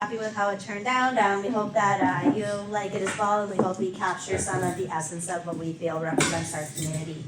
Happy with how it turned out. We hope that you like it as well, and we hope we capture some of the essence of what we feel represents our community.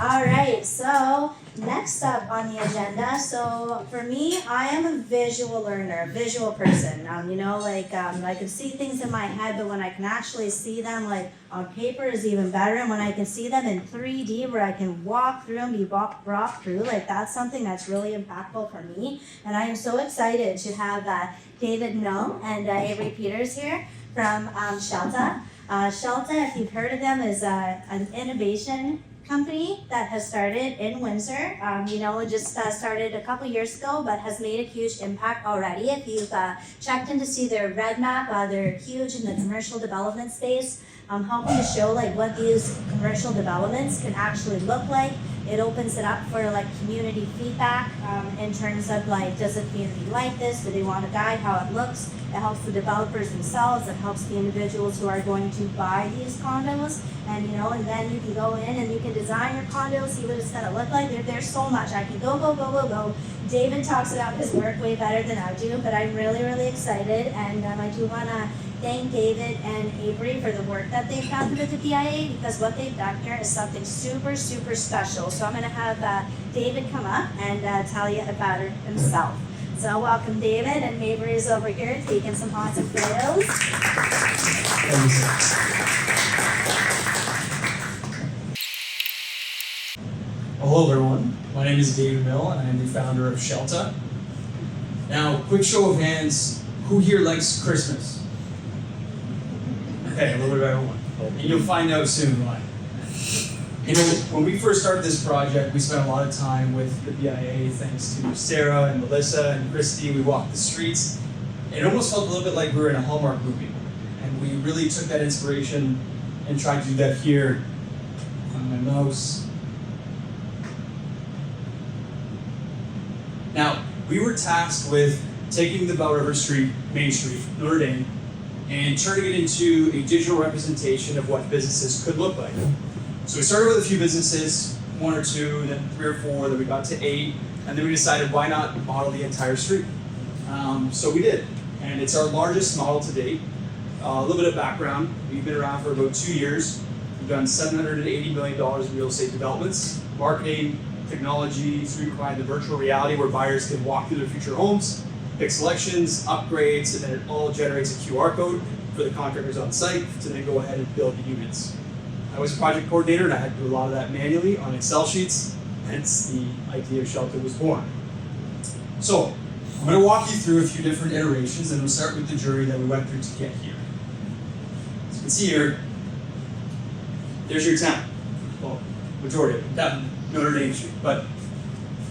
All right, so next up on the agenda, so for me, I am a visual learner, visual person. I can see things in my head, but when I can actually see them, like on paper is even better. And when I can see them in 3D, where I can walk through and be brought through, like that's something that's really impactful for me. And I am so excited to have David Mill and Avery Peters here from Scelta. Scelta, if you've heard of them, is an innovation company that has started in Windsor. Just started a couple years ago, but has made a huge impact already. If you've checked in to see their red map, they're huge in the commercial development space, helping to show like what these commercial developments can actually look like. It opens it up for like community feedback in terms of like, does the community like this? Do they want to guide how it looks? It helps the developers themselves. It helps the individuals who are going to buy these condos. And then you can go in and you can design your condo, see what it's going to look like. There's so much. I can go. David talks about his work way better than I do, but I'm really, really excited. And I do want to thank David and Avery for the work that they've done with the BIA, because what they've done here is something super, super special. So I'm going to have David come up and tell you about it himself. So welcome David, and Avery is over here taking some awesome photos. Hello everyone, my name is David Mill and I am the founder of Scelta. Now, quick show of hands, who here likes Christmas? Okay, a little bit of everyone. And you'll find out soon why. When we first started this project, we spent a lot of time with the BIA, thanks to Sarah and Melissa and Christy. We walked the streets. It almost felt a little bit like we were in a Hallmark movie. And we really took that inspiration and tried to do that here on my mouse. Now, we were tasked with taking the Belle River Street, Main Street, Notre Dame, and turning it into a digital representation of what businesses could look like. So we started with a few businesses, 1 or 2, then 3 or 4, then we got to 8, and then we decided why not model the entire street. So we did, and it's our largest model to date. A little bit of background, we've been around for about 2 years. We've done $780 million in real estate developments, marketing, technology, so we provide the virtual reality where buyers can walk through their future homes, pick selections, upgrades, and then it all generates a QR code for the contractors on site to then go ahead and build the units. I was a project coordinator and I had to do a lot of that manually on Excel sheets, hence the idea of Scelta was born. So, I'm going to walk you through a few different iterations and we'll start with the journey that we went through to get here. As you can see here, there's your town. Well, majority of it, down Notre Dame Street. But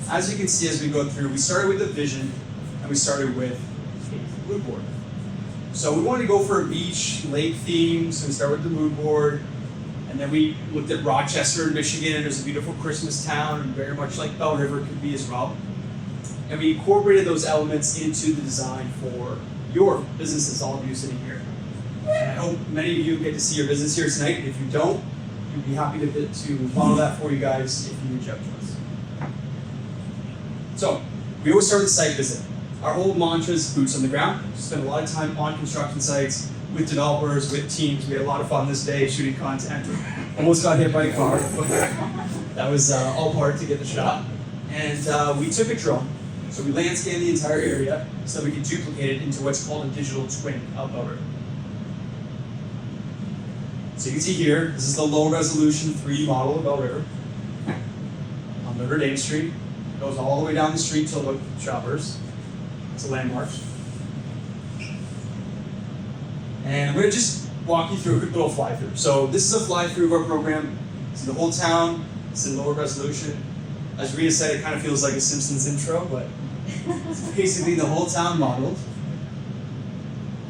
as you can see as we go through, we started with a vision and we started with a mood board. So we wanted to go for a beach, lake theme, so we started with the mood board. And then we looked at Rochester, Michigan, and there's a beautiful Christmas town, and very much like Belle River could be as well. And we incorporated those elements into the design for your businesses, all of you sitting here. And I hope many of you get to see your business here tonight, and if you don't, we'd be happy to model that for you guys if you reach out to us. So, we always start with a site visit. Our whole mantra is boots on the ground. We spend a lot of time on construction sites, with developers, with teams. We had a lot of fun this day shooting content. Almost got hit by a car. That was all part to get the shot. And we took a drone. So we land scanned the entire area so that we could duplicate it into what's called a digital twin of Belle River. So you can see here, this is the low resolution 3D model of Belle River on Notre Dame Street. It goes all the way down the street to look shoppers. It's a landmark. And I'm going to just walk you through a quick little fly-through. So this is a fly-through of our program. See the whole town. It's in lower resolution. As Rita said, it kind of feels like a Simpsons intro, but it's basically the whole town modeled.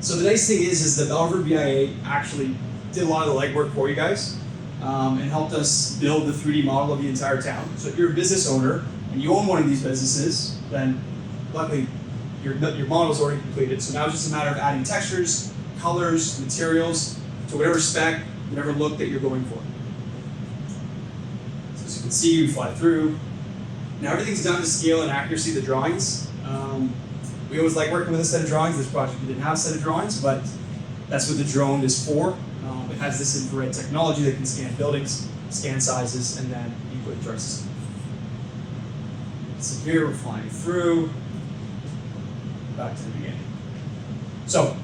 So the nice thing is the Belle River BIA actually did a lot of the legwork for you guys and helped us build the 3D model of the entire town. So if you're a business owner and you own one of these businesses, then luckily your model's already completed. So now it's just a matter of adding textures, colors, materials, to whatever spec, whatever look that you're going for. So as you can see, we fly through. Now everything's done to scale and accuracy of the drawings. We always like working with a set of drawings. This project we didn't have a set of drawings, but that's what the drone is for. It has this infrared technology that can scan buildings, scan sizes, and then input into our system. So here we're flying through, back to the beginning. So,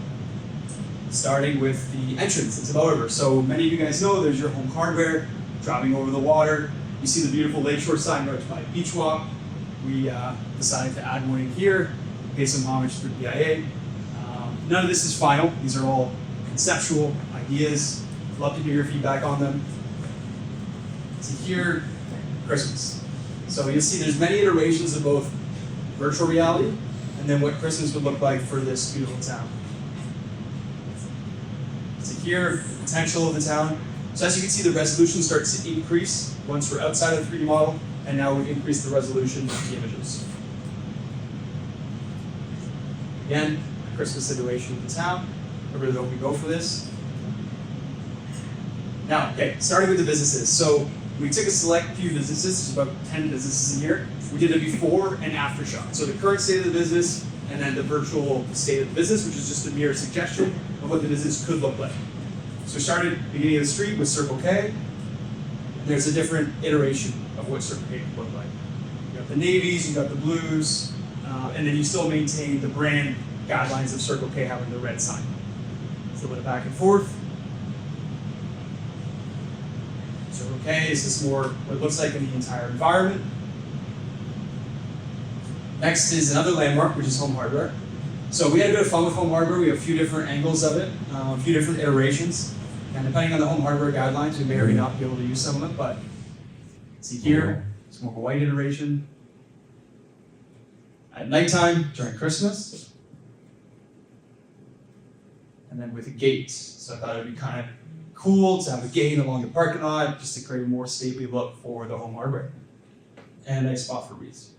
starting with the entrance into Belle River. So many of you guys know there's your home hardware, driving over the water. You see the beautiful lakeshore sign right by Beach Walk. We decided to add one in here, pay some homage through PIA. None of this is final. These are all conceptual ideas. Love to hear your feedback on them. So here, Christmas. So you'll see there's many iterations of both virtual reality and then what Christmas would look like for this beautiful town. So here, the potential of the town. So as you can see, the resolution starts to increase once we're outside of the 3D model, and now we've increased the resolution of the images. Again, Christmas iteration of the town. I really hope we go for this. Now, okay, starting with the businesses. So we took a select few businesses, about 10 businesses a year. We did a before and after shot. So the current state of the business, and then the virtual state of the business, which is just a mere suggestion of what the business could look like. So we started beginning of the street with Circle K. And there's a different iteration of what Circle K could look like. You got the navies, you got the blues, and then you still maintain the brand guidelines of Circle K having the red sign. So a little bit back and forth. Circle K is this more what it looks like in the entire environment. Next is another landmark, which is home hardware. So we had a bit of fun with home hardware. We have a few different angles of it, a few different iterations. And depending on the home hardware guidelines, we may or may not be able to use some of it, but see here, it's more of a white iteration. At nighttime, during Christmas. And then with a gate. So I thought it would be kind of cool to have a gate along the parking lot, just to create a more stately look for the home hardware. And a nice spot for wreaths.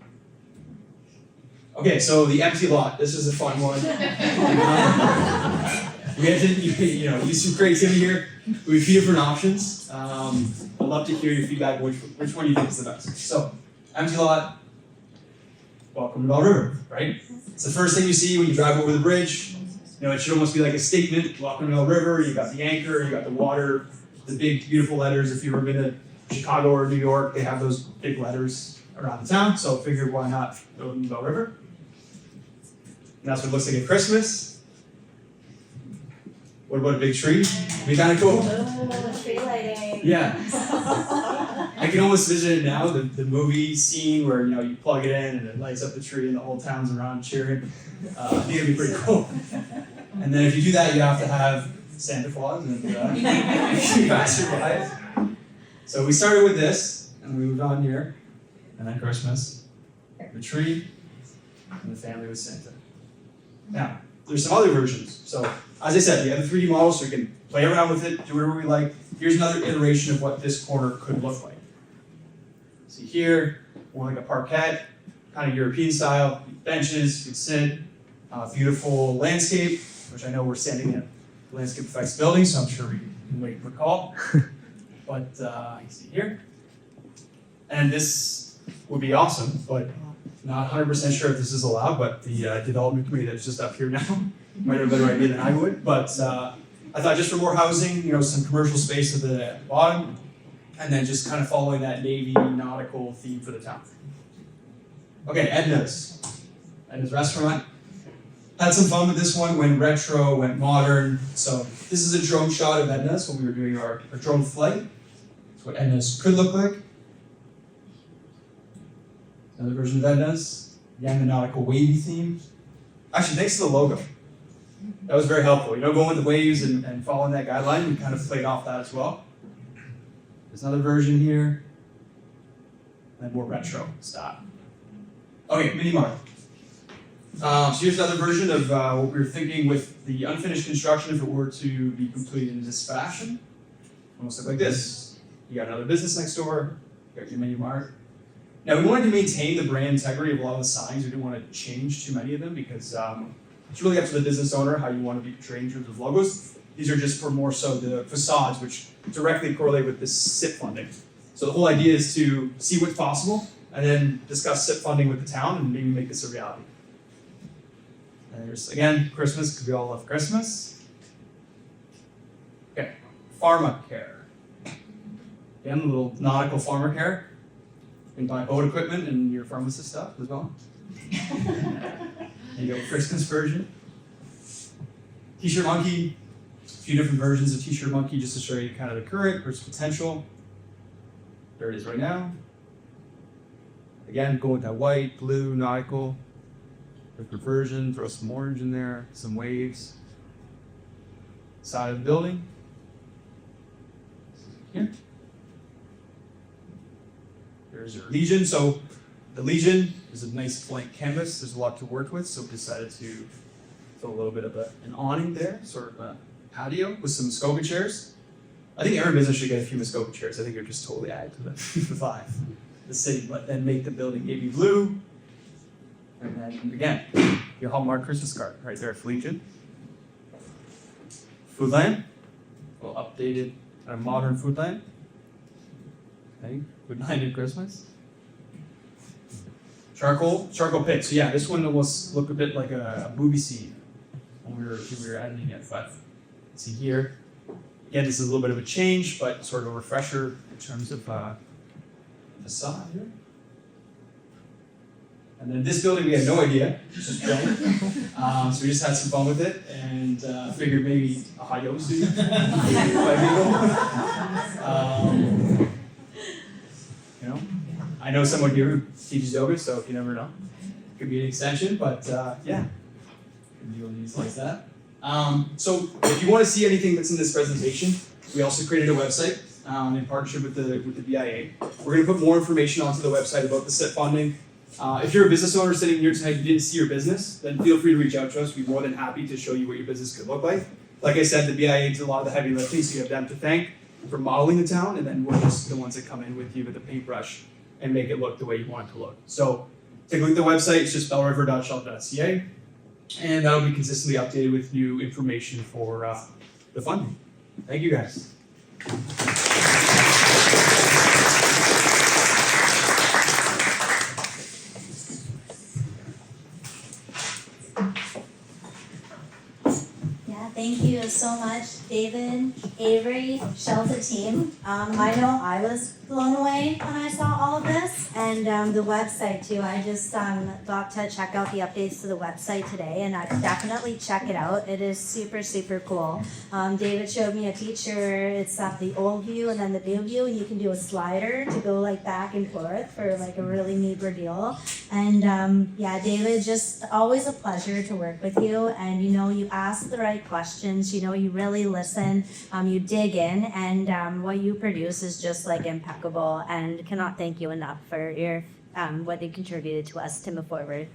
Okay, so the empty lot. This is a fun one. We had to use some creativity here. We have a few different options. I'd love to hear your feedback. Which one you think is the best? So, empty lot. Welcome to Belle River, right? It's the first thing you see when you drive over the bridge. It should almost be like a statement. Welcome to Belle River. You got the anchor. You got the water. The big, beautiful letters. If you've ever been to Chicago or New York, they have those big letters around the town. So, I figured why not go to Belle River. And that's what it looks like at Christmas. What about a big tree? Be kind of cool. Tree lighting. Yeah. I can almost vision it now, the movie scene where you plug it in and it lights up the tree and the whole town's around cheering. I think it'd be pretty cool. And then if you do that, you have to have Santa Claus and you guys survive. So we started with this and we moved on here, and then Christmas, the tree, and the family with Santa. Now, there's some other versions. So, as I said, we have the 3D model, so we can play around with it, do whatever we like. Here's another iteration of what this corner could look like. See here, more like a parquet, kind of European style, benches, you can sit, beautiful landscape, which I know we're standing in landscape effects building, so I'm sure we can wait for call. But you can see here. And this would be awesome, but not 100% sure if this is allowed, but the development committee that's just up here now might have a better idea than I would. But I thought just for more housing, some commercial space at the bottom, and then just kind of following that Navy nautical theme for the town. Okay, Edna's restaurant. Had some fun with this one, went retro, went modern. So this is a drone shot of Edna's when we were doing our drone flight. That's what Edna's could look like. Another version of Edna's. Again, the nautical wavy theme. Actually, thanks to the logo. That was very helpful. Going with the waves and following that guideline, we kind of played off that as well. There's another version here. And more retro style. Okay, mini mart. So here's another version of what we were thinking with the unfinished construction if it were to be completed in this fashion. Almost look like this. You got another business next door. You got your mini mart. Now, we wanted to maintain the brand integrity of a lot of the signs. We didn't want to change too many of them because it's really up to the business owner how you want to be portrayed in terms of logos. These are just for more so the facades, which directly correlate with this SIP funding. So the whole idea is to see what's possible and then discuss SIP funding with the town and maybe make this a reality. There's, again, Christmas, because we all love Christmas. Okay, pharmacare. Again, a little nautical pharmacare. You can buy boat equipment and your pharmacist stuff as well. And you go Christmas version. T-shirt monkey. A few different versions of T-shirt monkey just to show you kind of the current versus potential. There it is right now. Again, go with that white, blue, nautical. Different version, throw some orange in there, some waves. Side of the building. Here. There's your Legion. So the Legion is a nice blank canvas. There's a lot to work with, so we decided to throw a little bit of an awning there, sort of a patio with some Muskoka chairs. I think every business should get a few Muskoka chairs. I think it would just totally add to the vibe of the city, but then make the building navy blue. And then again, your Hallmark Christmas card right there for Legion. Foodland, a little updated kind of modern Foodland. Okay, Foodland at Christmas. Charcoal pit. So yeah, this one almost looked a bit like a booby seed when we were editing it, but see here. Again, this is a little bit of a change, but sort of a refresher in terms of facade here. And then this building, we had no idea. It's just giant. So we just had some fun with it and figured maybe a high yoga studio. You know, I know someone here who teaches yoga, so you never know. Could be an extension, but yeah, could be these like that. So if you want to see anything that's in this presentation, we also created a website in partnership with the BIA. We're going to put more information onto the website about the SIP funding. If you're a business owner sitting here tonight and you didn't see your business, then feel free to reach out to us. We'd be more than happy to show you what your business could look like. Like I said, the BIA did a lot of the heavy lifting, so you have them to thank for modeling the town, and then we're just the ones that come in with you with the paintbrush and make it look the way you want it to look. So take a look at the website. It's just belleriver.shelta.ca, and that'll be consistently updated with new information for the funding. Thank you, guys. Thank you so much, David, Avery, Scelta team. I know I was blown away when I saw all of this, and the website too. I just got to check out the updates to the website today, and I definitely check it out. It is super, super cool. David showed me a feature. It's the old view and then the new view, and you can do a slider to go like back and forth for like a really neat deal. And yeah, David, just always a pleasure to work with you. And you know, you ask the right questions. You know, you really listen. You dig in, and what you produce is just like impeccable. And cannot thank you enough for your what you contributed to us to move forward.